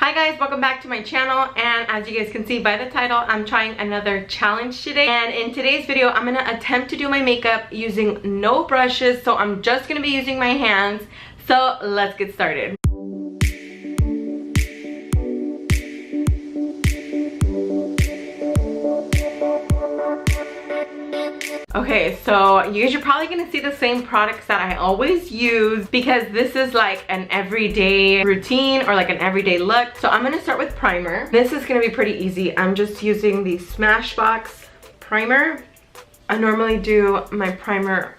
Hi guys, welcome back to my channel, and as you guys can see by the title, I'm trying another challenge today. And in today's video, I'm gonna attempt to do my makeup using no brushes, so I'm just gonna be using my hands. So let's get started. Okay, so you guys are probably gonna see the same products that I always use because this is like an everyday routine or like an everyday look. So I'm gonna start with primer. This is gonna be pretty easy. I'm just using the Smashbox primer. I normally do my primer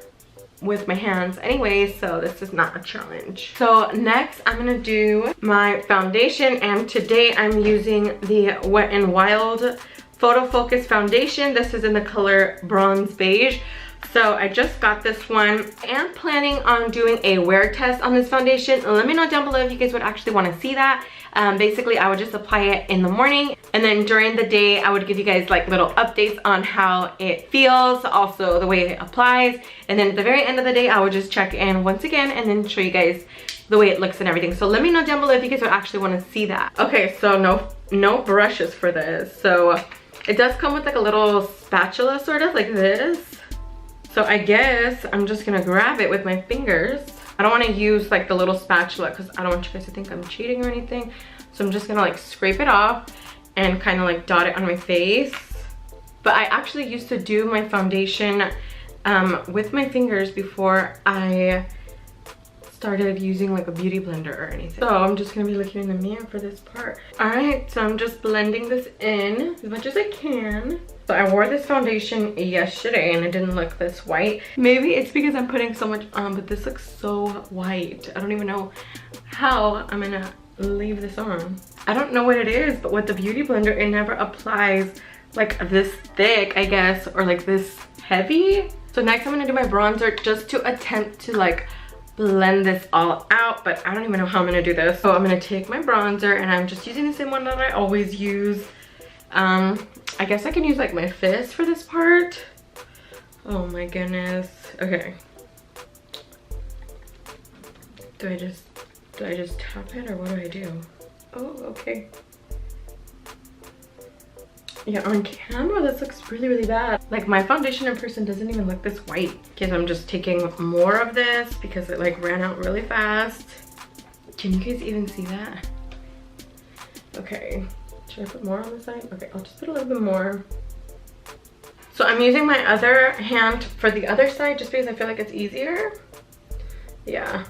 with my hands anyway, so this is not a challenge. So next I'm gonna do my foundation, and today I'm using the Wet n Wild Photo Focus foundation. This is in the color bronze beige. So I just got this one and planning on doing a wear test on this foundation. Let me know down below if you guys would actually want to see that. Basically I would just apply it in the morning, and then during the day I would give you guys like little updates on how it feels, also the way it applies, and then at the very end of the day I would just check in once again and then show you guys the way it looks and everything. So let me know down below if you guys would actually want to see that. Okay, so no brushes for this. So it does come with like a little spatula, sort of like this. So I guess I'm just gonna grab it with my fingers. I don't wanna use like the little spatula because I don't want you guys to think I'm cheating or anything. So I'm just gonna like scrape it off and kind of like dot it on my face. But I actually used to do my foundation with my fingers before I started using like a beauty blender or anything. So I'm just gonna be looking in the mirror for this part. All right, so I'm just blending this in as much as I can. So I wore this foundation yesterday and it didn't look this white. Maybe it's because I'm putting so much on, but this looks so white. I don't even know how I'm gonna leave this on. I don't know what it is, but with the beauty blender, it never applies like this thick, I guess, or like this heavy. So next I'm gonna do my bronzer just to attempt to like blend this all out, but I don't even know how I'm gonna do this. So I'm gonna take my bronzer, and I'm just using the same one that I always use. I guess I can use like my fist for this part. Oh my goodness. Okay. Do I just tap it, or what do I do? Oh, okay. Yeah, on camera this looks really bad. Like my foundation in person doesn't even look this white. Because I'm just taking more of this because it like ran out really fast. Can you guys even see that? Okay, should I put more on the side? Okay, I'll just put a little bit more. So I'm using my other hand for the other side just because I feel like it's easier. Yeah.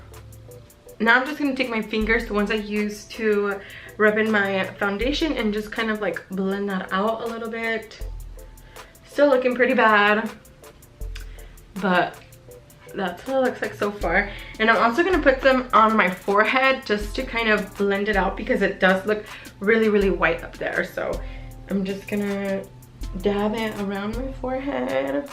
Now I'm just gonna take my fingers, the ones I use to rub in my foundation, and just kind of like blend that out a little bit. Still looking pretty bad, but that's what it looks like so far. And I'm also gonna put them on my forehead just to kind of blend it out because it does look really white up there. So I'm just gonna dab it around my forehead.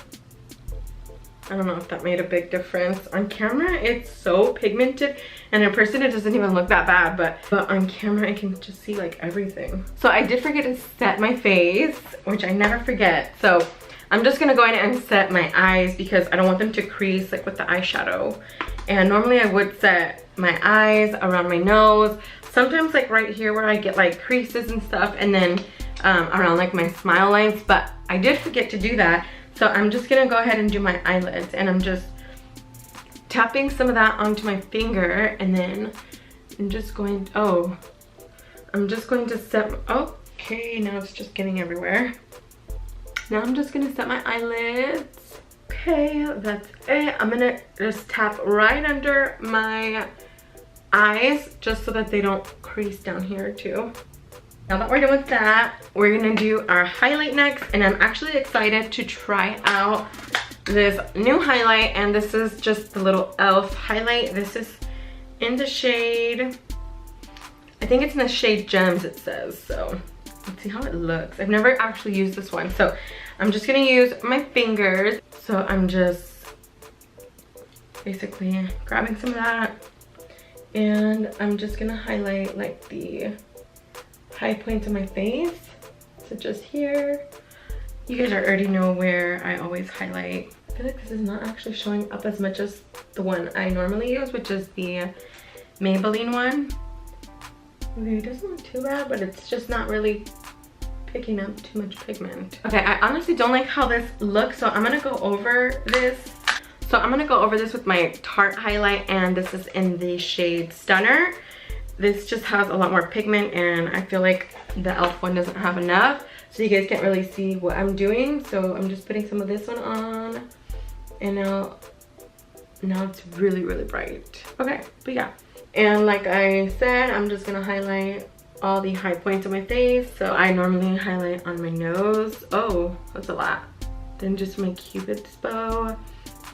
I don't know if that made a big difference. On camera, it's so pigmented, and in person, it doesn't even look that bad, but on camera, I can just see like everything. So I did forget to set my face, which I never forget. So I'm just gonna go in and set my eyes because I don't want them to crease like with the eyeshadow. And normally I would set my eyes around my nose, sometimes like right here where I get like creases and stuff, and then around like my smile lines, but I did forget to do that. So I'm just gonna go ahead and do my eyelids, and I'm just tapping some of that onto my finger, and then I'm just going to set, okay, now it's just getting everywhere. Now I'm just gonna set my eyelids. Okay, that's it. I'm gonna just tap right under my eyes just so that they don't crease down here too. Now that we're done with that, we're gonna do our highlight next, and I'm actually excited to try out this new highlight, and this is just the little e.l.f. highlight. This is in the shade, I think it's in the shade Gems, it says. So let's see how it looks. I've never actually used this one, so I'm just gonna use my fingers. So I'm just basically grabbing some of that, and I'm just gonna highlight like the high points of my face. So just here. You guys already know where I always highlight. I feel like this is not actually showing up as much as the one I normally use, which is the Maybelline one. Okay, it doesn't look too bad, but it's just not really picking up too much pigment. Okay, I honestly don't like how this looks, so I'm gonna go over this. So I'm gonna go over this with my Tarte highlight, and this is in the shade Stunner. This just has a lot more pigment, and I feel like the e.l.f. one doesn't have enough, so you guys can't really see what I'm doing. So I'm just putting some of this one on, and now it's really, really bright. Okay, but yeah. And like I said, I'm just gonna highlight all the high points of my face. So I normally highlight on my nose. Oh, that's a lot. Then just my Cupid's bow.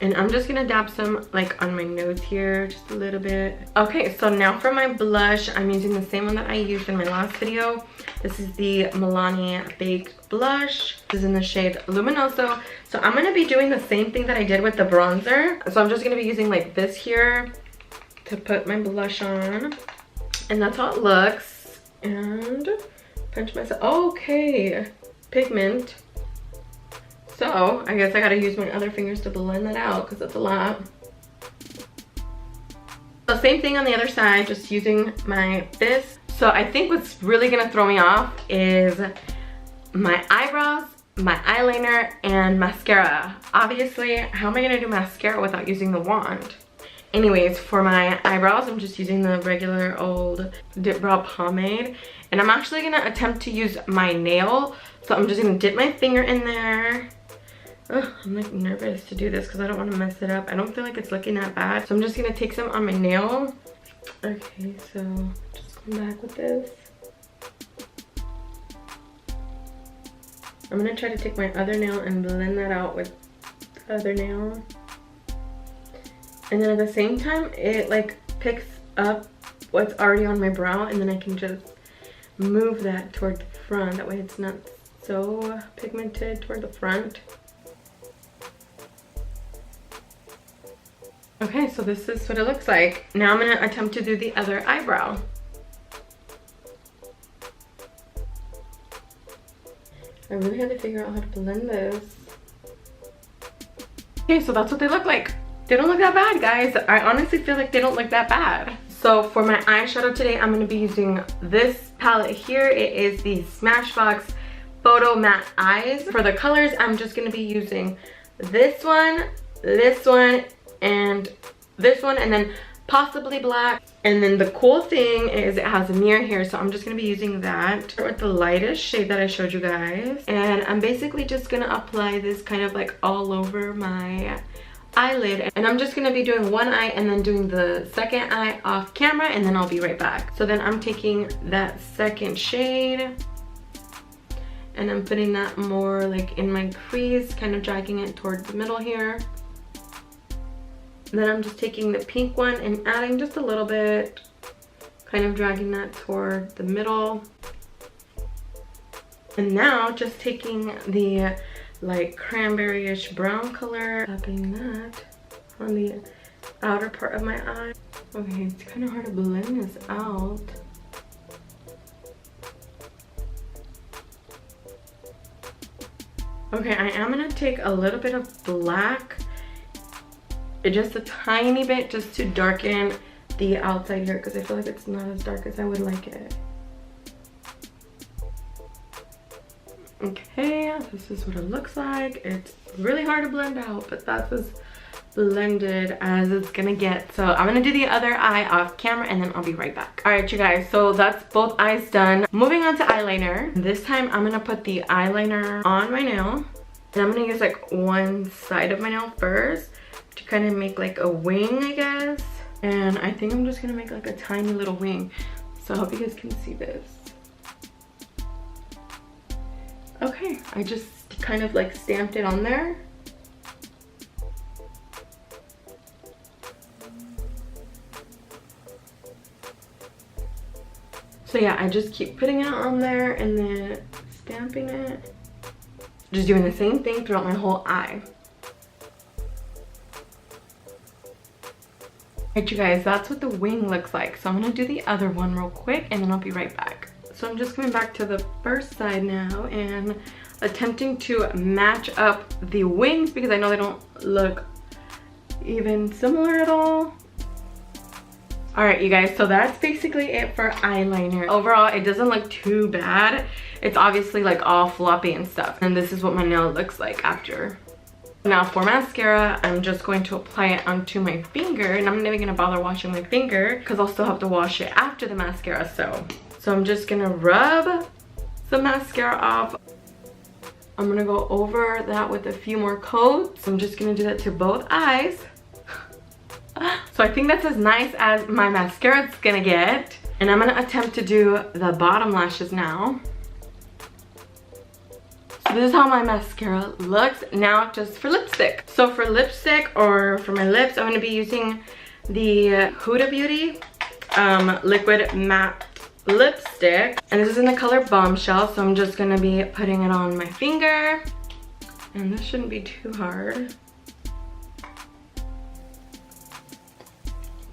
And I'm just gonna dab some like on my nose here, just a little bit. Okay, so now for my blush, I'm using the same one that I used in my last video. This is the Milani Baked Blush. This is in the shade Luminoso. So I'm gonna be doing the same thing that I did with the bronzer. So I'm just gonna be using like this here to put my blush on. And that's how it looks. And punch myself. Okay, pigment. So I guess I gotta use my other fingers to blend that out because that's a lot. So same thing on the other side, just using my fist. So I think what's really gonna throw me off is my eyebrows, my eyeliner, and mascara. Obviously, how am I gonna do mascara without using the wand? Anyways, for my eyebrows, I'm just using the regular old Dip Brow Pomade. And I'm actually gonna attempt to use my nail. So I'm just gonna dip my finger in there. Ugh, I'm like nervous to do this because I don't want to mess it up. I don't feel like it's looking that bad. So I'm just going to take some on my nail. Okay, so just come back with this. I'm going to try to take my other nail and blend that out with the other nail. And then at the same time, it like picks up what's already on my brow, and then I can just move that toward the front. That way it's not so pigmented toward the front. Okay, so this is what it looks like. Now I'm gonna attempt to do the other eyebrow. I really had to figure out how to blend this. Okay, so that's what they look like. They don't look that bad, guys. I honestly feel like they don't look that bad. So for my eyeshadow today, I'm gonna be using this palette here. It is the Smashbox Photo Matte Eyes. For the colors, I'm just gonna be using this one, and this one, and then possibly black. And then the cool thing is it has a mirror here, so I'm just gonna be using that with the lightest shade that I showed you guys. And I'm basically just gonna apply this kind of like all over my eyelid, and I'm just gonna be doing one eye and then doing the second eye off camera, and then I'll be right back. So then I'm taking that second shade and I'm putting that more like in my crease, kind of dragging it towards the middle here. Then I'm just taking the pink one and adding just a little bit, kind of dragging that toward the middle. And now just taking the like cranberry-ish brown color, tapping that on the outer part of my eye. Okay, it's kind of hard to blend this out. Okay, I am gonna take a little bit of black, just a tiny bit, just to darken the outside here, because I feel like it's not as dark as I would like it. Okay, this is what it looks like. It's really hard to blend out, but that's as blended as it's gonna get. So I'm gonna do the other eye off camera and then I'll be right back. All right, you guys, so that's both eyes done. Moving on to eyeliner. This time I'm gonna put the eyeliner on my nail, and I'm gonna use like one side of my nail first to kind of make like a wing, I guess. And I think I'm just gonna make like a tiny little wing. So I hope you guys can see this. Okay, I just kind of like stamped it on there. So yeah, I just keep putting it on there and then stamping it. Just doing the same thing throughout my whole eye. Alright, you guys, that's what the wing looks like. So I'm gonna do the other one real quick and then I'll be right back. So I'm just coming back to the first side now and attempting to match up the wings because I know they don't look even similar at all. Alright you guys, so that's basically it for eyeliner. Overall, it doesn't look too bad. It's obviously like all floppy and stuff. And this is what my nail looks like after. Now for mascara, I'm just going to apply it onto my finger, and I'm not even gonna bother washing my finger because I'll still have to wash it after the mascara. So I'm just gonna rub the mascara off. I'm gonna go over that with a few more coats. I'm just gonna do that to both eyes. So I think that's as nice as my mascara is gonna get. And I'm gonna attempt to do the bottom lashes now. So this is how my mascara looks. Now just for lipstick. So for lipstick or for my lips, I'm gonna be using the Huda Beauty liquid matte lipstick. And this is in the color Bombshell. So I'm just gonna be putting it on my finger. And this shouldn't be too hard.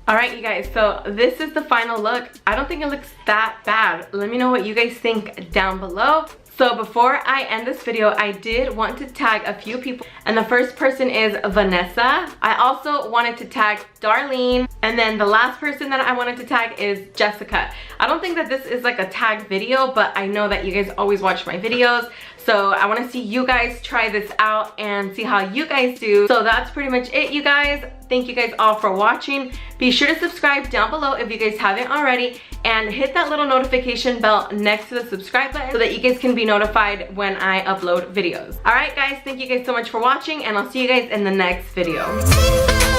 Alright you guys, so this is the final look. I don't think it looks that bad. Let me know what you guys think down below. So before I end this video, I did want to tag a few people. And the first person is Vanessa. I also wanted to tag Darlene. And then the last person that I wanted to tag is Jessica. I don't think that this is like a tag video, but I know that you guys always watch my videos. So I want to see you guys try this out and see how you guys do. So that's pretty much it, you guys. Thank you guys all for watching. Be sure to subscribe down below if you guys haven't already, and hit that little notification bell next to the subscribe button so that you guys can be notified when I upload videos. Alright guys, thank you guys so much for watching, and I'll see you guys in the next video.